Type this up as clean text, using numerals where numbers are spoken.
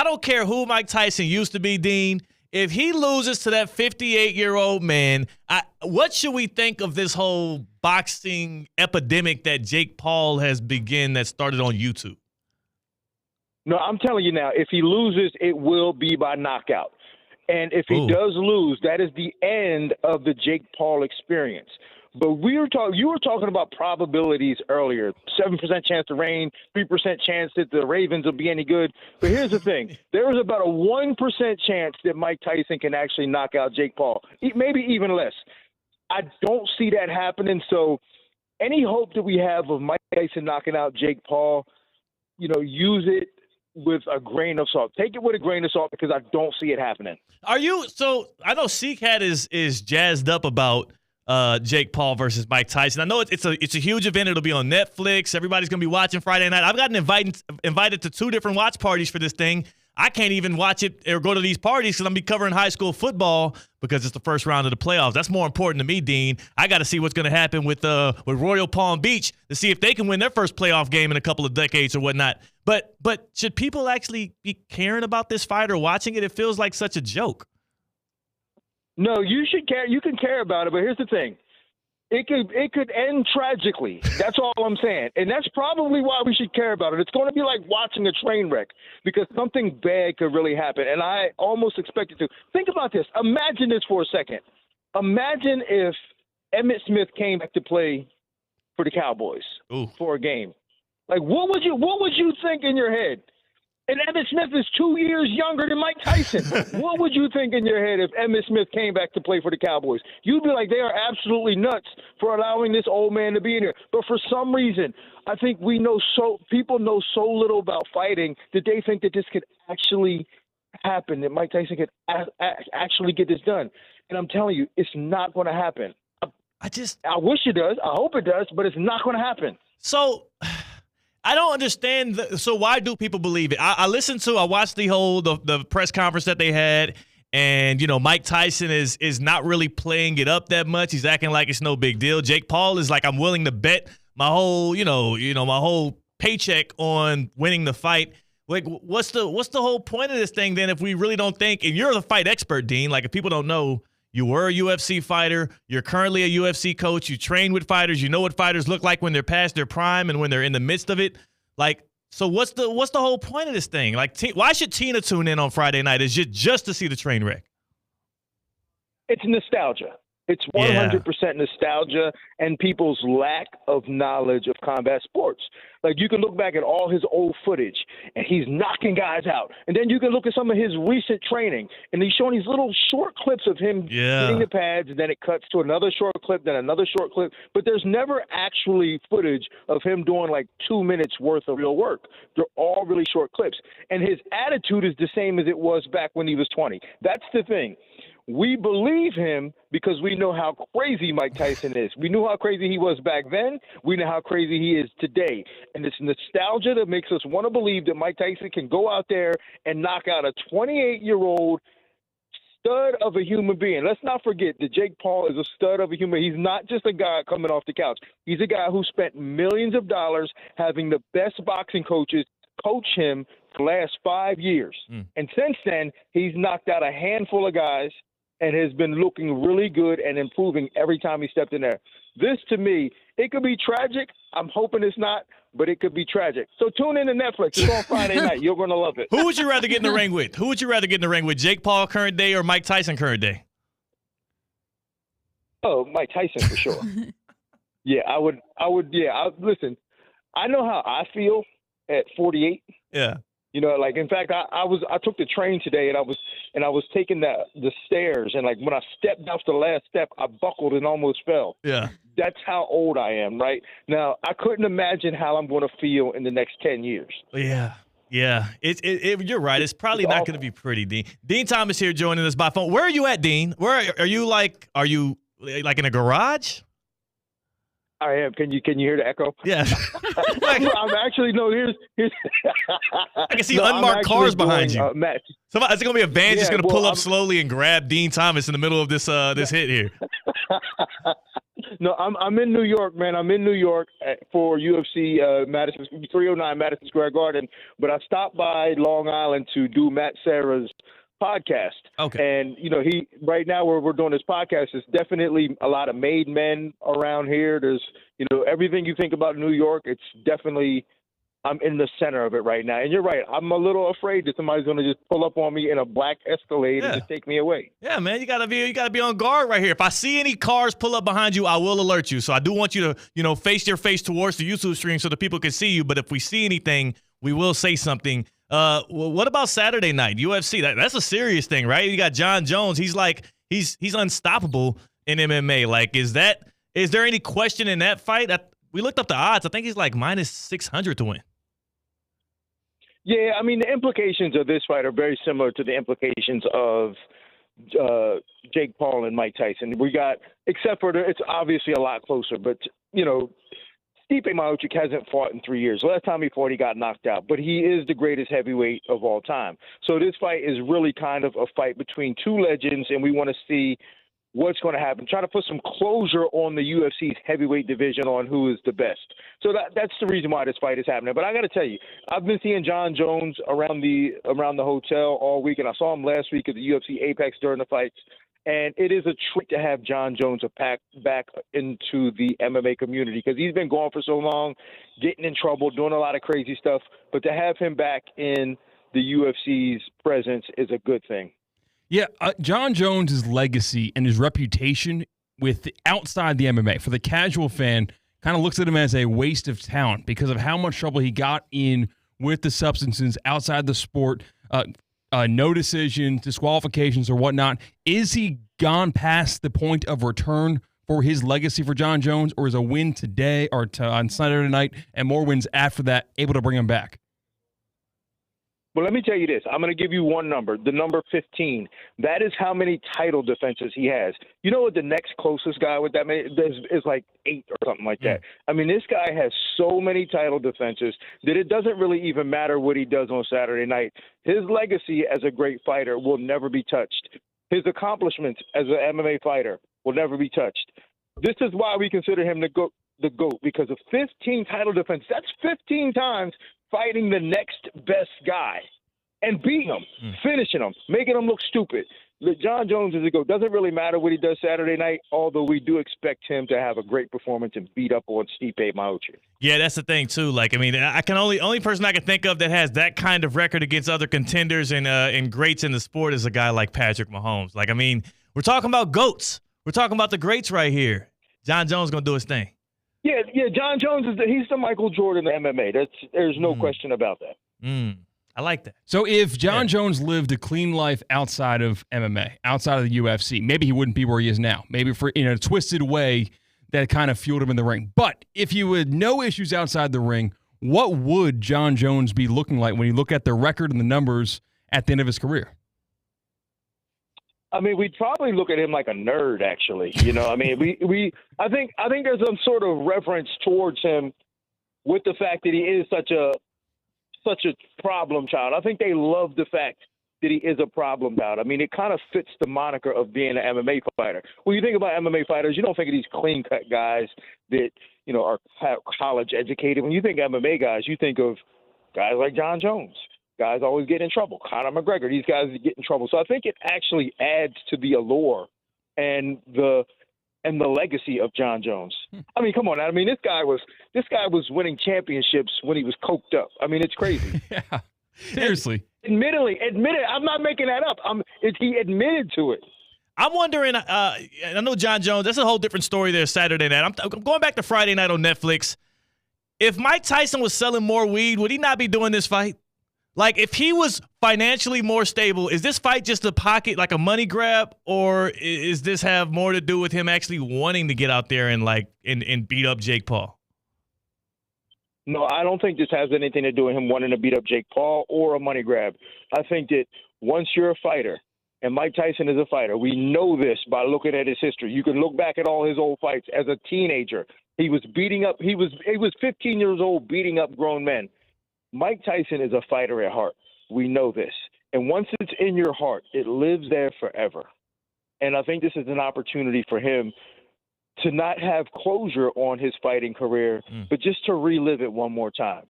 don't care who Mike Tyson used to be, Dean. If he loses to that 58-year-old man, what should we think of this whole boxing epidemic that Jake Paul has begun that started on YouTube? No, I'm telling you now, if he loses, it will be by knockout. And if he does lose, that is the end of the Jake Paul experience. But you were talking about probabilities earlier. 7% chance to rain, 3% chance that the Ravens will be any good. But here's the thing. There is about a 1% chance that Mike Tyson can actually knock out Jake Paul, maybe even less. I don't see that happening. So any hope that we have of Mike Tyson knocking out Jake Paul, use it with a grain of salt. Take it with a grain of salt because I don't see it happening. So I know Seacat is jazzed up about Jake Paul versus Mike Tyson. I know it's a huge event. It'll be on Netflix. Everybody's going to be watching Friday night. I've gotten invited to 2 different watch parties for this thing. I can't even watch it or go to these parties because I'm be covering high school football because it's the first round of the playoffs. That's more important to me, Dean. I got to see what's going to happen with Royal Palm Beach to see if they can win their first playoff game in a couple of decades or whatnot. But should people actually be caring about this fight or watching it? It feels like such a joke. No, you should care. You can care about it, but here's the thing. It could end tragically. That's all I'm saying. And that's probably why we should care about it. It's going to be like watching a train wreck because something bad could really happen. And I almost expect it to. Think about this. Imagine this for a second. Imagine if Emmitt Smith came back to play for the Cowboys for a game. Like, what would you think in your head? And Emmitt Smith is 2 years younger than Mike Tyson. What would you think in your head if Emmitt Smith came back to play for the Cowboys? You'd be like, they are absolutely nuts for allowing this old man to be in here. But for some reason, I think people know so little about fighting that they think that this could actually happen, that Mike Tyson could actually get this done. And I'm telling you, it's not going to happen. I wish it does. I hope it does, but it's not going to happen. So I don't understand. So why do people believe it? I watched the press conference that they had, and Mike Tyson is not really playing it up that much. He's acting like it's no big deal. Jake Paul is like, I'm willing to bet my whole my whole paycheck on winning the fight. Like, what's the whole point of this thing then? If we really don't think, and you're the fight expert, Dean. Like, if people don't know, you were a UFC fighter. You're currently a UFC coach. You train with fighters. You know what fighters look like when they're past their prime and when they're in the midst of it. Like, so what's the whole point of this thing? Like, why should Tina tune in on Friday night? Is it just to see the train wreck? It's nostalgia. It's 100% nostalgia and people's lack of knowledge of combat sports. Like, you can look back at all his old footage, and he's knocking guys out. And then you can look at some of his recent training, and he's showing these little short clips of him getting the pads, and then it cuts to another short clip, then another short clip. But there's never actually footage of him doing, like, 2 minutes worth of real work. They're all really short clips. And his attitude is the same as it was back when he was 20. That's the thing. We believe him because we know how crazy Mike Tyson is. We knew how crazy he was back then. We know how crazy he is today. And it's nostalgia that makes us want to believe that Mike Tyson can go out there and knock out a 28-year-old stud of a human being. Let's not forget that Jake Paul is a stud of a human. He's not just a guy coming off the couch. He's a guy who spent millions of dollars having the best boxing coaches coach him for the last 5 years. And since then, he's knocked out a handful of guys and has been looking really good and improving every time he stepped in there. This, to me, it could be tragic. I'm hoping it's not, but it could be tragic. So tune in to Netflix. It's on Friday night. You're going to love it. Who would you rather get in the ring with? Jake Paul current day or Mike Tyson current day? Oh, Mike Tyson for sure. Yeah, I would. Listen, I know how I feel at 48. Yeah. Like, in fact, I took the train today and I was taking the stairs, and like when I stepped off the last step, I buckled and almost fell. Yeah. That's how old I am right now. I couldn't imagine how I'm going to feel in the next 10 years. Yeah. Yeah. You're right. It's probably not going to be pretty, Dean. Dean Thomas here joining us by phone. Where are you at, Dean? Where are you like in a garage? I am. Can you hear the echo? Yeah. I'm actually here's I can see unmarked cars behind you. Matt. Is it gonna be a van just gonna pull up slowly and grab Dean Thomas in the middle of this hit here? No, I'm in New York, man. I'm in New York for UFC Madison 309 Madison Square Garden, but I stopped by Long Island to do Matt Serra's podcast. Okay. And he right now where we're doing this podcast is definitely a lot of made men around here. There's everything you think about New York. It's definitely I'm in the center of it right now. And you're right. I'm a little afraid that somebody's going to just pull up on me in a black Escalade and just take me away. Yeah, man, you gotta be on guard right here. If I see any cars pull up behind you, I will alert you. So I do want you to face your face towards the YouTube stream so that people can see you. But if we see anything, we will say something. Well, what about Saturday night UFC? That's a serious thing, right? You got John Jones. He's unstoppable in MMA. Like, is there any question in that fight? We looked up the odds. I think he's like minus 600 to win. Yeah, I mean, the implications of this fight are very similar to the implications of Jake Paul and Mike Tyson. Except for it's obviously a lot closer, but, Stipe Miocic hasn't fought in 3 years. Last time he fought, he got knocked out, but he is the greatest heavyweight of all time. So this fight is really kind of a fight between two legends, and we want to see what's going to happen. Try to put some closure on the UFC's heavyweight division on who is the best. So that's the reason why this fight is happening. But I got to tell you, I've been seeing John Jones around the hotel all week, and I saw him last week at the UFC Apex during the fights. And it is a treat to have John Jones back into the MMA community because he's been gone for so long, getting in trouble, doing a lot of crazy stuff. But to have him back in the UFC's presence is a good thing. Yeah, John Jones' legacy and his reputation outside the MMA, for the casual fan, kind of looks at him as a waste of talent because of how much trouble he got in with the substances outside the sport, no decisions, disqualifications, or whatnot. Is he gone past the point of return for his legacy for John Jones, or is a win today or on Saturday night and more wins after that able to bring him back? Well, let me tell you this. I'm going to give you one number, the number 15. That is how many title defenses he has. You know what the next closest guy with that many is like 8 or something like that. I mean, this guy has so many title defenses that it doesn't really even matter what he does on Saturday night. His legacy as a great fighter will never be touched. His accomplishments as an MMA fighter will never be touched. This is why we consider him the GOAT, because of 15 title defenses. That's 15 times fighting the next best guy and beating him, finishing him, making him look stupid. John Jones is a GOAT. Doesn't really matter what he does Saturday night, although we do expect him to have a great performance and beat up on Stipe Miocic. Yeah, that's the thing too. Like, I mean, only person I can think of that has that kind of record against other contenders and greats in the sport is a guy like Patrick Mahomes. Like, I mean, we're talking about GOATs. We're talking about the greats right here. John Jones gonna do his thing. Yeah. John Jones he's the Michael Jordan of MMA. There's no question about that. I like that. So if John Jones lived a clean life outside of MMA, outside of the UFC, maybe he wouldn't be where he is now. Maybe in a twisted way that kind of fueled him in the ring. But if you had no issues outside the ring, what would John Jones be looking like when you look at the record and the numbers at the end of his career? I mean, we'd probably look at him like a nerd, actually. I mean, I think there's some sort of reverence towards him with the fact that he is such a problem child. I think they love the fact that he is a problem child. I mean, it kind of fits the moniker of being an MMA fighter. When you think about MMA fighters, you don't think of these clean-cut guys that, are college educated. When you think MMA guys, you think of guys like John Jones. Guys always get in trouble. Conor McGregor, these guys get in trouble. So I think it actually adds to the allure and the legacy of John Jones. I mean, come on. I mean, this guy was winning championships when he was coked up. I mean, it's crazy. Yeah, seriously. Admitted. I'm not making that up. He admitted to it. I'm wondering. I know John Jones. That's a whole different story there. Saturday night. I'm going back to Friday night on Netflix. If Mike Tyson was selling more weed, would he not be doing this fight? Like, if he was financially more stable, is this fight just a pocket, like a money grab, or is this have more to do with him actually wanting to get out there and beat up Jake Paul? No, I don't think this has anything to do with him wanting to beat up Jake Paul or a money grab. I think that once you're a fighter, and Mike Tyson is a fighter, we know this by looking at his history. You can look back at all his old fights. As a teenager, he was beating up. He was 15 years old, beating up grown men. Mike Tyson is a fighter at heart. We know this. And once it's in your heart, it lives there forever. And I think this is an opportunity for him to not have closure on his fighting career, but just to relive it one more time.